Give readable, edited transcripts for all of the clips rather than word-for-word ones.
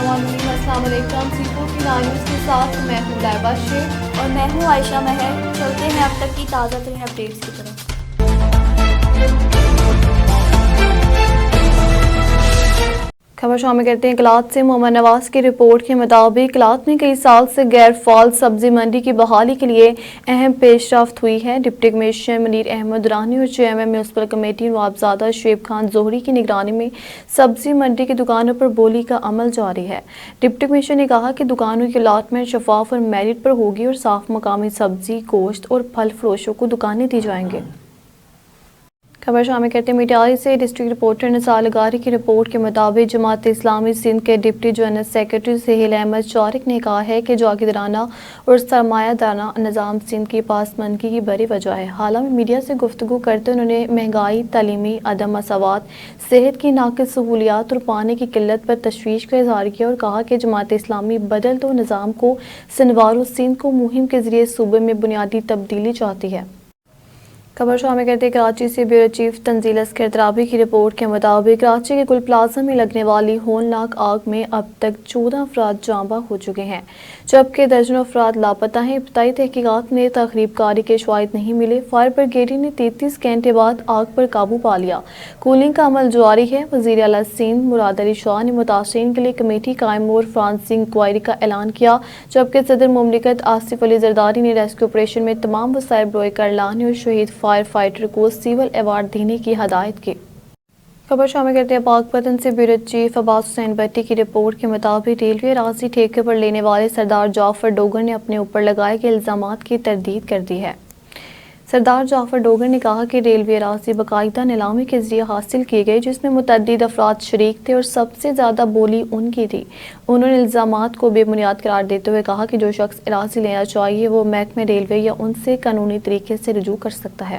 السلام علیکم سی4 کی نائنز کے ساتھ میں ہوں لائبہ شیخ اور میں ہوں عائشہ مہر. چلتے ہیں اب تک کی تازہ ترین اپڈیٹس کی طرف. خبر شامل کرتے ہیں کلات سے. محمد نواز کی رپورٹ کے مطابق کلات میں کئی سال سے غیر فعال سبزی منڈی کی بحالی کے لیے اہم پیش رفت ہوئی ہے. ڈپٹی کمشنر منیر احمد درانی اور chairman municipal committee نوابزادہ Shoaib Khan زہری کی نگرانی میں سبزی منڈی کی دکانوں پر بولی کا عمل جاری ہے. ڈپٹی کمشنر نے کہا کہ دکانوں کی الاٹمنٹ شفاف اور میرٹ پر ہوگی اور صاف مقامی سبزی، گوشت اور پھل فروشوں کو دکانیں دی جائیں گے. خبر شامل کرتے ہیں میڈیائی سے. ڈسٹرکٹ رپورٹر نثار لغاری کی رپورٹ کے مطابق جماعت اسلامی سندھ کے deputy general secretary Sohail Ahmed چارق نے کہا ہے کہ جاگیردارانہ اور سرمایہ دارانہ نظام سندھ کی پاسماندگی کی بڑی وجہ ہے. حالانکہ میڈیا سے گفتگو کرتے انہوں نے مہنگائی، تعلیمی عدم مساوات، صحت کی ناقص سہولیات اور پانی کی قلت پر تشویش کا اظہار کیا اور کہا کہ جماعت اسلامی بدل دو نظام کو سنوارو سندھ کو مہم کے ذریعے صوبے میں بنیادی تبدیلی چاہتی ہے. خبر شامل کرتے کراچی سے. بیورو چیف تنزیل اسکر ترابی کی رپورٹ کے مطابق کراچی کے گل پلازا میں لگنے والی ہولناک آگ میں اب تک 14 افراد جاں بحق ہو چکے ہیں جبکہ درجنوں افراد لاپتہ ہیں. ابتدائی تحقیقات میں تخریب کاری کے شواہد نہیں ملے. فائر بریگیڈ نے 33 گھنٹے بعد آگ پر قابو پا لیا. کولنگ کا عمل جاری ہے. وزیر اعلیٰ سندھ مراد علی شاہ نے متاثرین کے لیے کمیٹی قائم اور فرانسیسی انکوائری کا اعلان کیا جبکہ صدر مملکت آصف علی زرداری نے ریسکیو آپریشن میں تمام وسائل بروئے کر لانے اور شہید فائر فائٹر کو سول ایوارڈ دینے کی ہدایت کی. خبر شامل کرتے ہیں پاک پتن سے. بیورو چیف عباس حسین بٹی کی رپورٹ کے مطابق ریلوے اراضی ٹھیکے پر لینے والے سردار جعفر ڈوگر نے اپنے اوپر لگائے گئے الزامات کی تردید کر دی ہے. سردار جعفر ڈوگر نے کہا کہ ریلوے اراضی باقاعدہ نیلامی کے ذریعے حاصل کی گئی جس میں متعدد افراد شریک تھے اور سب سے زیادہ بولی ان کی تھی. انہوں نے الزامات کو بے بنیاد قرار دیتے ہوئے کہا کہ جو شخص اراضی لینا چاہیے وہ محکمہ ریلوے یا ان سے قانونی طریقے سے رجوع کر سکتا ہے.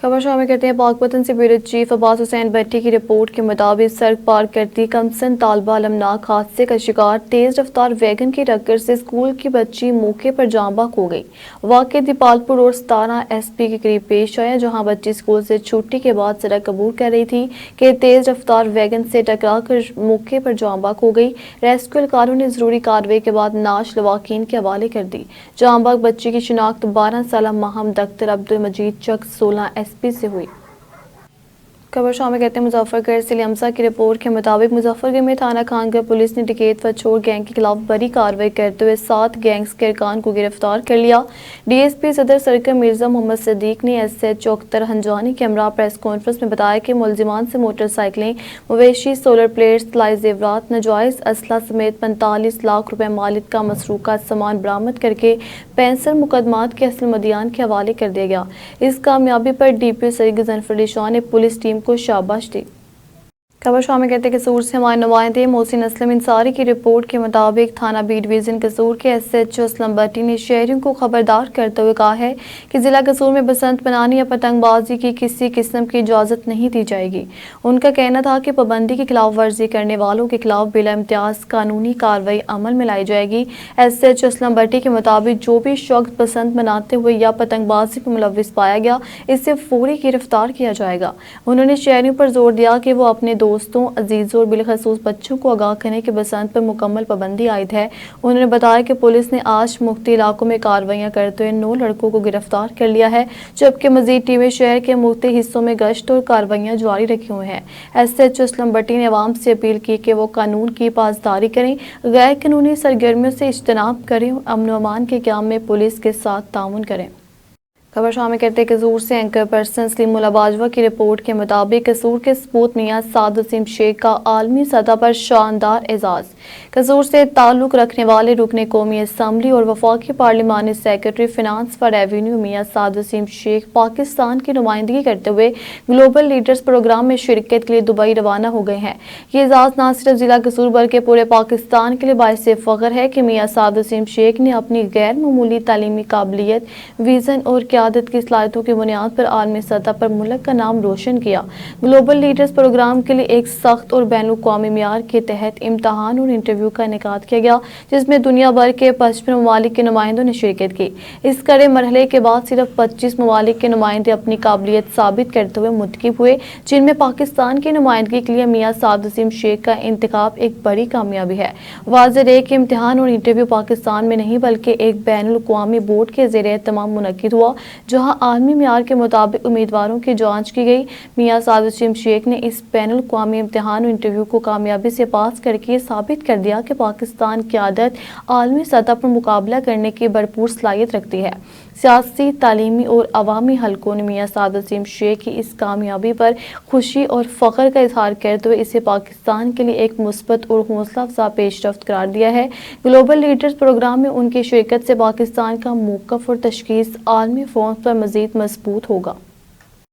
خبر شامل کرتے ہیں پاک پتن سے. بیورو چیف عباس حسین بٹی کی رپورٹ کے مطابق سڑک پار کرتی کمسن طالبہ المناک حادثے کا شکار تیز رفتار ویگن کی ٹکر سے اسکول کی بچی موقع پر جاں بحق ہو گئی. واقعہ دیپالپور روڈ 17 SP کے قریب پیش آیا جہاں بچی اسکول سے چھٹی کے بعد سڑک عبور کر رہی تھی کہ تیز رفتار ویگن سے ٹکرا کر موقع پر جاں بحق ہو گئی. ریسکیو اہلکاروں نے ضروری کارروائی کے بعد نعش لواحقین کے حوالے کر دی. جاں بحق بچی کی شناخت 12 سالہ ماہم اختر عبدالمجید چک 16 SP سے ہوئی. خبر شامل کرتے ہیں مظفر گڑھ سے. حمزہ کی رپورٹ کے مطابق مظفر گڑھ میں تھانہ خانگڑھ پولیس نے ڈکیت و چور گینگ کے خلاف بڑی کارروائی کرتے ہوئے 7 گینگز کے ارکان کو گرفتار کر لیا. DSP صدر سرکل مرزا محمد صدیق نے SHO اختر ہنجانی کے ہمراہ پریس کانفرنس میں بتایا کہ ملزمان سے موٹر سائیکلیں، مویشی، سولر پلیٹس، طلائی زیورات، ناجائز اسلحہ سمیت 45 لاکھ روپے مالیت کا مسروقہ سامان برآمد کر کے 65 مقدمات کے اصل مدعیان کے حوالے کر دیا گیا. اس کامیابی پر DPO سید غضنفر علی شاہ نے پولیس ٹیم کو شاباش دی. خبر شامل کرتے قصور سے. ہمارے نمائندے محسن اسلم انصاری کی رپورٹ کے مطابق تھانہ بی ڈویژن قصور کے SHO اسلم بٹی نے شہریوں کو خبردار کرتے ہوئے کہا ہے کہ ضلع قصور میں بسنت بنانے یا پتنگ بازی کی کسی قسم کی اجازت نہیں دی جائے گی. ان کا کہنا تھا کہ پابندی کی خلاف ورزی کرنے والوں کے خلاف بلا امتیاز قانونی کارروائی عمل میں لائی جائے گی. SHO اسلم بٹی کے مطابق جو بھی شخص بسنت بناتے ہوئے یا پتنگ بازی میں ملوث پایا گیا اسے فوری گرفتار کیا جائے گا. انہوں نے شہریوں پر زور دیا کہ وہ اپنے دوستوں، عزیزوں اور بالخصوص بچوں کو آگاہ کریں کہ بسنت پر مکمل پابندی عائد ہے. انہوں نے بتایا کہ پولیس نے آج مختلف علاقوں میں کارروائیاں کرتے ہوئے 9 لڑکوں کو گرفتار کر لیا ہے جبکہ مزید ٹیمیں شہر کے مختلف حصوں میں گشت اور کارروائیاں جاری رکھی ہوئی ہیں. SHO اسلم بٹی نے عوام سے اپیل کی کہ وہ قانون کی پاسداری کریں، غیر قانونی سرگرمیوں سے اجتناب کریں اور امن و امان کے قیام میں پولیس کے ساتھ تعاون کریں. خبر شامل کرتے قصور سے. اینکر پرسن سلیم اللہ باجوہ کی رپورٹ کے مطابق قصور کے سپوت میاں سعد وسیم شیخ کا عالمی سطح پر شاندار اعزاز. قصور سے تعلق رکھنے والے رکن قومی اسمبلی اور وفاقی پارلیمانی سیکرٹری فنانس و ریونیو میاں سعد وسیم شیخ پاکستان کی نمائندگی کرتے ہوئے گلوبل لیڈرز پروگرام میں شرکت کے لیے دبئی روانہ ہو گئے ہیں. یہ اعزاز نہ صرف ضلع قصور بلکہ پورے پاکستان کے لیے باعث فخر ہے کہ میاں سعد وسیم شیخ نے اپنی غیر معمولی تعلیمی قابلیت، ویژن اور قیادت قیادت کی صلاحیتوں کی بنیاد پر عالمی سطح پر ملک کا نام روشن کیا۔ گلوبل لیڈرز پروگرام کے لیے ایک سخت اور بین الاقوامی معیار کے تحت امتحان اور انٹرویو کا انعقاد کیا گیا، جس میں دنیا بھر کے 55 ممالک کے نمائندوں نے شرکت کی۔ اس کڑے مرحلے کے بعد صرف 25 ممالک کے نمائندے اپنی قابلیت ثابت کرتے ہوئے منتخب ہوئے، جن میں پاکستان کی نمائندگی کے لیے میاں سعد وسیم شیخ کا انتخاب ایک بڑی کامیابی ہے۔ واضح ہے کہ امتحان اور انٹرویو پاکستان میں نہیں بلکہ ایک بین الاقوامی بورڈ کے زیر اہتمام منعقد ہوا، جہاں عالمی معیار کے مطابق امیدواروں کی جانچ کی گئی۔ میاں سعد وسیم شیخ نے اس بین الاقوامی امتحان اور انٹرویو کو کامیابی سے پاس کر کے یہ ثابت کر دیا کہ پاکستان قیادت عالمی سطح پر مقابلہ کرنے کی بھرپور صلاحیت رکھتی ہے۔ سیاسی، تعلیمی اور عوامی حلقوں نے میاں سعد وسیم شیخ کی اس کامیابی پر خوشی اور فخر کا اظہار کرتے ہوئے اسے پاکستان کے لیے ایک مثبت اور حوصلہ افزا پیش رفت قرار دیا ہے۔ گلوبل لیڈرز پروگرام میں ان کی شرکت سے پاکستان کا موقف اور تشخیص عالمی فورمز پر مزید مضبوط ہوگا۔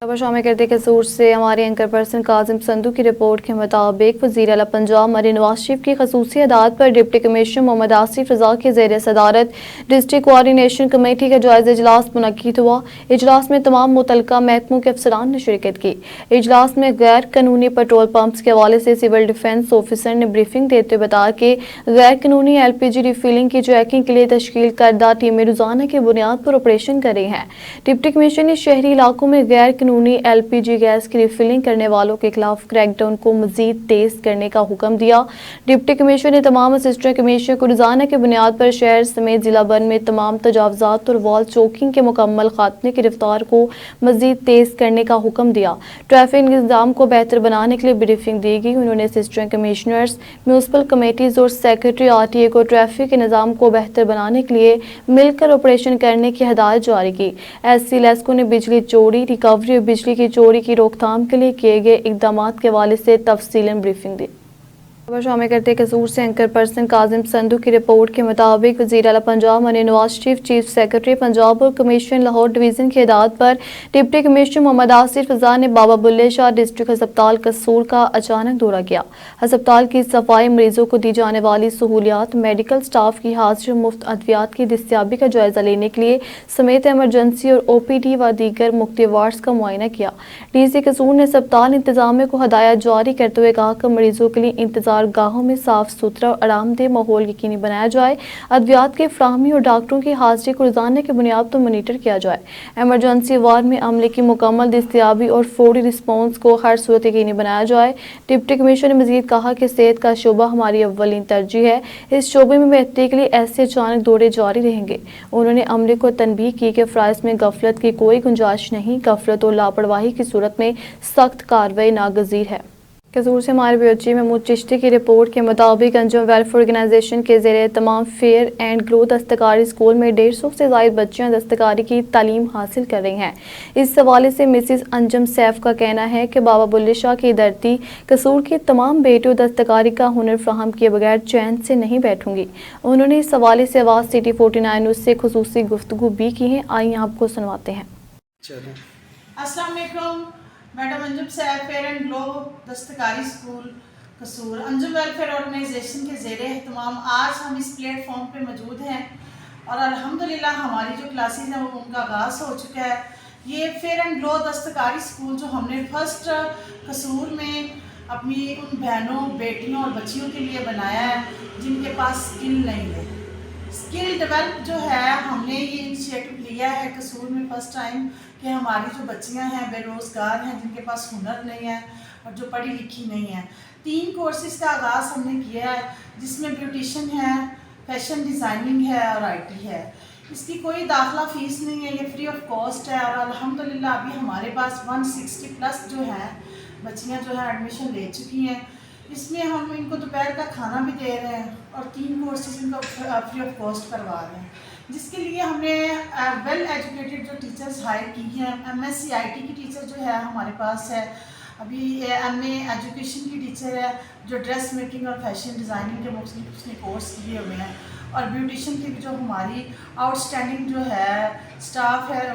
خبر شامل کرتے قصور سے ہمارے اینکر پرسن کاظم سندھو کی رپورٹ کے مطابق وزیر اعلیٰ پنجاب مریم نواز شریف کی خصوصی ہدایت پر ڈپٹی کمشنر محمد آصف رضا کے زیر صدارت ڈسٹرکٹ کوآرڈینیشن کمیٹی کا جائزہ اجلاس منعقد ہوا۔ اجلاس میں تمام متعلقہ محکموں کے افسران نے شرکت کی۔ اجلاس میں غیر قانونی پیٹرول پمپس کے حوالے سے سول ڈیفنس آفیسر نے بریفنگ دیتے ہوئے بتایا کہ غیر قانونی LPG ریفلنگ کی چیکنگ کے لیے تشکیل کردہ ٹیمیں روزانہ کی بنیاد پر آپریشن کر رہی ہیں۔ ڈپٹی کمشنر نے شہری علاقوں میں غیر قانونی LPG گیس کی ریفلنگ کرنے والوں کے خلاف کریک ڈاؤن کو مزید تیز کرنے کا حکم دیا۔ ڈپٹی کمشنر نے تمام اسسٹنٹ کمشنر کو روزانہ کی بنیاد پر شہر سمیت ضلع بھر میں تمام تجاوزات اور وال چوکنگ کے مکمل خاتمے کی رفتار کو مزید تیز کرنے کا حکم دیا۔ ٹریفک نظام کو بہتر بنانے کے لیے بریفنگ دی گئی۔ انہوں نے اسسٹنٹ کمشنرز، میونسپل کمیٹیز اور سیکرٹری RTA کو ٹریفک کے نظام کو بہتر بنانے کے لیے مل کر آپریشن کرنے کی ہدایت جاری کی۔ SC لیسکو نے بجلی چوری، ریکوری اور بجلی کی چوری کی روک تھام کے لیے کیے گئے اقدامات کے حوالے سے تفصیلاً بریفنگ دی۔ خبر شامل کرتے قصور سے اینکر پرسن کاظم سندھو کی رپورٹ کے مطابق وزیر اعلیٰ پنجاب مریم نواز شریف چیف سیکرٹری پنجاب اور کمشنر لاہور ڈویژن کی ہدایت پر ڈپٹی کمشنر محمد آصف رضا نے بابا بلے شاہ ڈسٹرکٹ ہسپتال قصور کا اچانک دورہ کیا۔ ہسپتال کی صفائی، مریضوں کو دی جانے والی سہولیات، میڈیکل سٹاف کی حاضری، مفت ادویات کی دستیابی کا جائزہ لینے کے لیے سمیت ایمرجنسی اور OPD و دیگر مختلف وارڈز کا معائنہ کیا۔ DC قصور نے ہسپتال انتظامیہ کو ہدایات جاری کرتے ہوئے کہا کہ مریضوں کے لیے انتظار گاہوں میں صاف ستھرا اور آرام دہ ماحول یقینی بنایا جائے، ادویات کی فراہمی اور ڈاکٹروں کی حاضری کو روزانہ کی بنیاد پر مانیٹر کیا جائے، ایمرجنسی وارڈ میں عملے کی مکمل دستیابی اور فوری رسپانس کو ہر صورت یقینی بنایا جائے۔ ڈپٹی کمشنر نے مزید کہا کہ صحت کا شعبہ ہماری اولین ترجیح ہے، اس شعبے میں بہتری کے لیے ایسے اچانک دورے جاری رہیں گے۔ انہوں نے عملے کو تنبیہ کی کہ فرائض میں غفلت کی کوئی گنجائش نہیں، غفلت اور لاپرواہی کی صورت میں سخت کارروائی ناگزیر ہے۔ قصور سے ہمارے BOG محمود چشتی کی رپورٹ کے مطابق انجم ویلفیئر آرگنائزیشن کے زیر اہتمام فیئر اینڈ گلو دستکاری اسکول میں 150 سے زائد بچیاں دستکاری کی تعلیم حاصل کر رہی ہیں۔ اس حوالے سے مسز انجم سیف کا کہنا ہے کہ بابا بلے شاہ کی دھرتی قصور کی تمام بیٹیوں دستکاری کا ہنر فراہم کیے بغیر چین سے نہیں بیٹھوں گی۔ انہوں نے اس حوالے سے آواز City 49 نیوز سے خصوصی گفتگو بھی کی ہے، آئیے آپ کو سنواتے ہیں۔ السلام علیکم، madam Anjum Saif fair and glow دستکاری school Kasur Anjum welfare organisation کے زیر اہتمام آج ہم اس پلیٹ فارم پہ موجود ہیں اور الحمدللہ ہماری جو کلاسز ہیں وہ ان کا آغاز ہو چکا ہے۔ یہ فیئر اینڈ گلو دستکاری اسکول جو ہم نے فرسٹ قصور میں اپنی ان بہنوں، بیٹیوں اور بچیوں کے لیے بنایا ہے جن کے پاس اسکل نہیں ہے۔ اسکل ڈیولپ جو ہے ہم نے یہ انیشیٹو لیا ہے قصور میں فرسٹ ٹائم کہ ہماری جو بچیاں ہیں بے روزگار ہیں، جن کے پاس ہنر نہیں ہے اور جو پڑھی لکھی نہیں ہیں، 3 کورسز کا آغاز ہم نے کیا ہے جس میں بیوٹیشن ہے، فیشن ڈیزائننگ ہے اور IT ہے۔ اس کی کوئی داخلہ فیس نہیں ہے، یہ فری آف کاسٹ ہے اور الحمدللہ ابھی ہمارے پاس 160+ جو ہیں بچیاں جو ہیں ایڈمیشن لے چکی ہیں۔ اس میں ہم ان کو دوپہر کا کھانا بھی دے رہے ہیں اور 3 کورسز ان کو فری آف کاسٹ کروا رہے ہیں، جس کے لیے ہم نے ویل ایجوکیٹڈ جو ٹیچرز ہائر کی ہیں۔ MSc IT کی ٹیچر جو ہے ہمارے پاس ہے، ابھی MA ایجوکیشن کی ٹیچر ہے جو ڈریس میکنگ اور فیشن ڈیزائننگ کے مختلف اس نے کورس کیے ہوئے ہیں، اور بیوٹیشن کی بھی جو ہماری آؤٹ اسٹینڈنگ جو ہے سٹاف ہے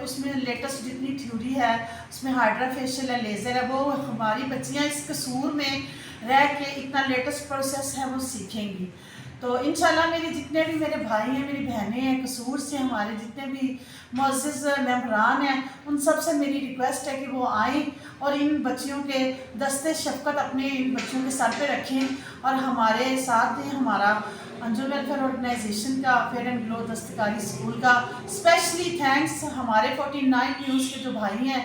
اس میں لیٹسٹ جتنی تھیوری ہے اس میں ہائڈرا فیشیل ہے، لیزر ہے، وہ ہماری بچیاں اس قصور میں رہ کے اتنا لیٹسٹ پروسیس ہے وہ سیکھیں گی۔ تو انشاءاللہ میری جتنے بھی میرے بھائی ہیں، میری بہنیں ہیں قصور سے، ہمارے جتنے بھی معزز ممبران ہیں، ان سب سے میری ریکویسٹ ہے کہ وہ آئیں اور ان بچیوں کے دستے شفقت اپنے ان بچیوں کے سر پہ رکھیں اور ہمارے ساتھ دیں. ہمارا انجم ویلفیئر آرگنائزیشن کا، فیئر اینڈ گلو دستکاری اسکول کا اسپیشلی تھینکس ہمارے 49 نیوز کے جو بھائی ہیں،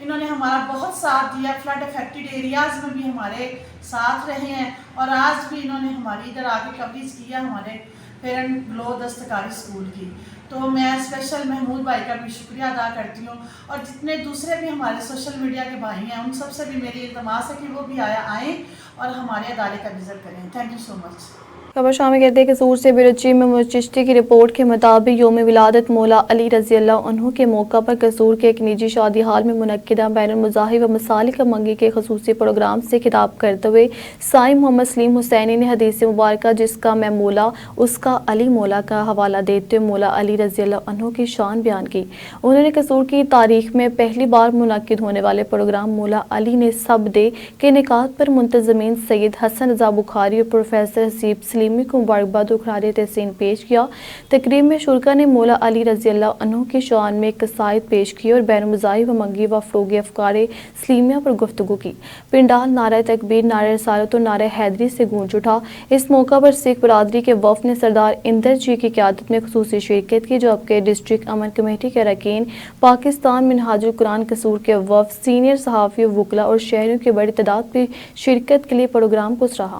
انہوں نے ہمارا بہت ساتھ دیا. فلڈ افیکٹڈ ایریاز میں بھی ہمارے ساتھ رہے ہیں اور آج بھی انہوں نے ہماری ادھر آ کے کوریج کیا ہمارے فیئر اینڈ گلو دستکاری اسکول کی. تو میں اسپیشل محمود بھائی کا بھی شکریہ ادا کرتی ہوں اور جتنے دوسرے بھی ہمارے سوشل میڈیا کے بھائی ہیں ان سب سے بھی میری التماس ہے کہ وہ بھی آئیں اور ہمارے ادارے کا وزٹ کریں. تھینک یو سو مچ. خبر شامل کرتے ہیں قصور سے بیروچی میں چشتی کی رپورٹ کے مطابق یوم ولادت مولا علی رضی اللہ عنہ کے موقع پر قصور کے ایک نجی شادی ہال میں منعقدہ بین المذاہب و مسالک منگی کے خصوصی پروگرام سے خطاب کرتے ہوئے سائیں محمد سلیم حسینی نے حدیث مبارکہ جس کا میں مولا اس کا علی مولا کا حوالہ دیتے ہوئے مولا علی رضی اللہ عنہ کی شان بیان کی. انہوں نے قصور کی تاریخ میں پہلی بار منعقد ہونے والے پروگرام مولا علی نے سب دے کے نکات پر منتظمین سید حسن رضا بخاری اور پروفیسر حسیب سلیمی کو مبارکباد و خراج تحسین پیش کیا. تقریب میں شرکا نے مولا علی رضی اللہ عنہ کی شان میں قصائد پیش کی اور بین المذاہب و منگی و فروغ افکار اسلامیہ پر گفتگو کی. پنڈال نعرہ تکبیر، نعرہ رسالت اور نعرہ حیدری سے گونج اٹھا. اس موقع پر سکھ برادری کے وفد نے سردار اندر جی کی قیادت میں خصوصی شرکت کی، جبکہ ڈسٹرکٹ امن کمیٹی کے اراکین، پاکستان منہاج القرآن قصور کے وفد، سینئر صحافی، وکلاء اور شہریوں کی بڑی تعداد بھی شرکت کے لیے پروگرام کو سراہا.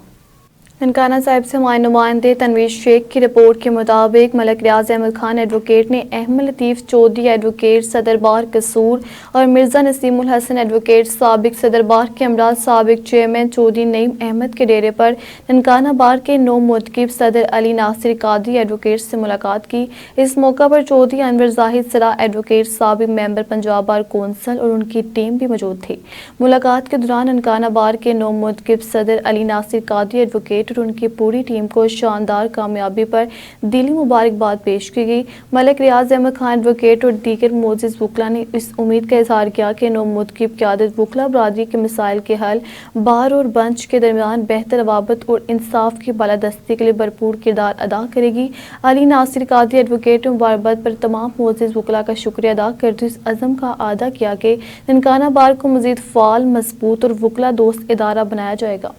ننکانہ صاحب سے ہمارے نمائندے تنویر شیخ کی رپورٹ کے مطابق ملک ریاض احمد خان ایڈوکیٹ نے احمد لطیف چودھری ایڈوکیٹ صدر بار قصور اور مرزا نسیم الحسن ایڈوکیٹ سابق صدر بار کے امراض سابق چیئرمین چودھری نعیم احمد کے ڈیرے پر ننکانہ بار کے نو منتخب صدر علی ناصر قادری ایڈوکیٹ سے ملاقات کی. اس موقع پر چودھری انور زاہد سرا ایڈوکیٹ سابق ممبر پنجاب بار کونسل اور ان کی ٹیم بھی موجود تھی. ملاقات کے دوران ننکانہ بار کے نو منتخب صدر علی ناصر قادری ایڈوکیٹ اور ان کی پوری ٹیم کو شاندار کامیابی پر دلی مبارکباد پیش کی گئی. ملک ریاض احمد خان ایڈوکیٹ اور دیگر معزز وکلاء نے اس امید کا اظہار کیا کہ نو منتخب قیادت وکلاء برادری کے مسائل کے حل، بار اور بنچ کے درمیان بہتر روابط اور انصاف کی بالادستی کے لیے بھرپور کردار ادا کرے گی. علی ناصر قادری ایڈوکیٹ مبارکباد پر تمام معزز وکلاء کا شکریہ ادا کرتے ہوئے اس عزم کا اعادہ کیا کہ ننکانہ بار کو مزید فعال، مضبوط اور وکلاء دوست ادارہ بنایا جائے گا.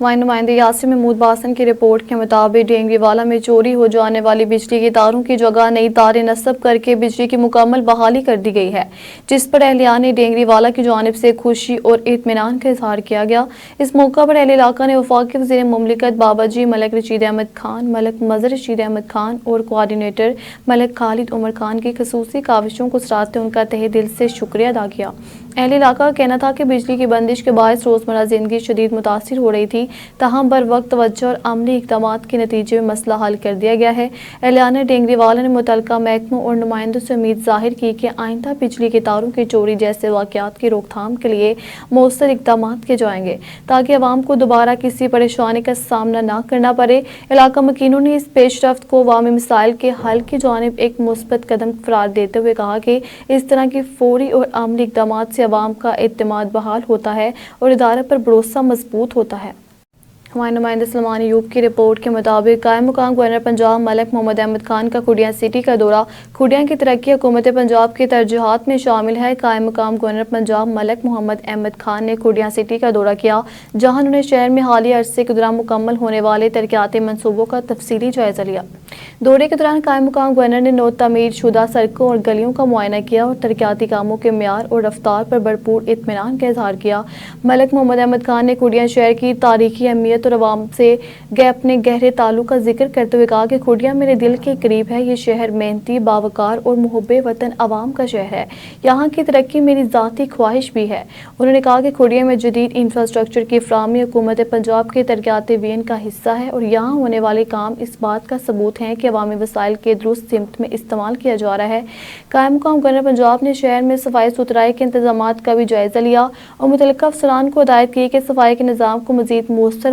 وائن نمائندے یاسر محمود باسن کی رپورٹ کے مطابق ڈینگری والا میں چوری ہو جانے والی بجلی کی تاروں کی جگہ نئی تاریں نصب کر کے بجلی کی مکمل بحالی کر دی گئی ہے، جس پر اہلیان ڈینگری والا کی جانب سے خوشی اور اطمینان کا اظہار کیا گیا. اس موقع پر اہل علاقہ نے وفاقی وزیر مملکت بابا جی ملک رشید احمد خان، ملک مظہر رشید احمد خان اور کوآرڈینیٹر ملک خالد عمر خان کی خصوصی کاوشوں کو سراہتے ان کا تہہ دل سے شکریہ ادا کیا. اہل علاقہ کا کہنا تھا کہ بجلی کی بندش کے باعث روزمرہ زندگی شدید متاثر ہو رہی تھی، تاہم بر وقت توجہ اور عملی اقدامات کے نتیجے میں مسئلہ حل کر دیا گیا ہے. اہلیان ڈینگری والا نے متعلقہ محکموں اور نمائندوں سے امید ظاہر کی کہ آئندہ بجلی کے تاروں کی چوری جیسے واقعات کی روک تھام کے لیے مؤثر اقدامات کیے جائیں گے تاکہ عوام کو دوبارہ کسی پریشانی کا سامنا نہ کرنا پڑے. علاقہ مکینوں نے اس پیش رفت کو عوامی مسائل کے حل کی جانب ایک مثبت قدم قرار دیتے ہوئے کہا کہ اس طرح کی فوری اور عملی اقدامات سے عوام کا اعتماد بحال ہوتا ہے اور ادارے پر بھروسہ مضبوط ہوتا ہے. ہمارے نمائندے سلمان ایوب کی رپورٹ کے مطابق قائم مقام گورنر پنجاب ملک محمد احمد خان کا کھوڑیاں سٹی کا دورہ. کھوڑیاں کی ترقی حکومت پنجاب کی ترجیحات میں شامل ہے. قائم مقام گورنر پنجاب ملک محمد احمد خان نے کھوڑیاں سٹی کا دورہ کیا، جہاں انہوں نے شہر میں حالیہ عرصے کے دوران مکمل ہونے والے ترقیاتی منصوبوں کا تفصیلی جائزہ لیا. دورے کے دوران قائم مقام گورنر نے نو تعمیر شدہ سڑکوں اور گلیوں کا معائنہ کیا اور ترقیاتی کاموں کے معیار اور رفتار پر بھرپور اطمینان کا اظہار کیا. ملک محمد احمد خان نے کھوڑیاں شہر کی تاریخی اہمیت اور عوام سے اپنے گہرے تعلق کا ذکر کرتے ہوئے کہا کہ کھوڑیاں میرے دل کے قریب ہے. یہ شہر محنتی، باوقار اور محب وطن عوام کا شہر ہے. یہاں کی ترقی میری ذاتی خواہش بھی ہے. انہوں نے کہا کہ کھوڑیاں میں جدید انفراسٹرکچر کی فراہمی حکومت پنجاب کے ترقیاتی وژن کا حصہ ہے اور یہاں ہونے والے کام اس بات کا ثبوت ہیں کہ عوامی وسائل کے درست سمت میں استعمال کیا جا رہا ہے. قائم مقام گورنر پنجاب نے شہر میں صفائی ستھرائی کے انتظامات کا بھی جائزہ لیا اور متعلقہ افسران کو ہدایت کی کہ صفائی کے نظام کو مزید مؤثر،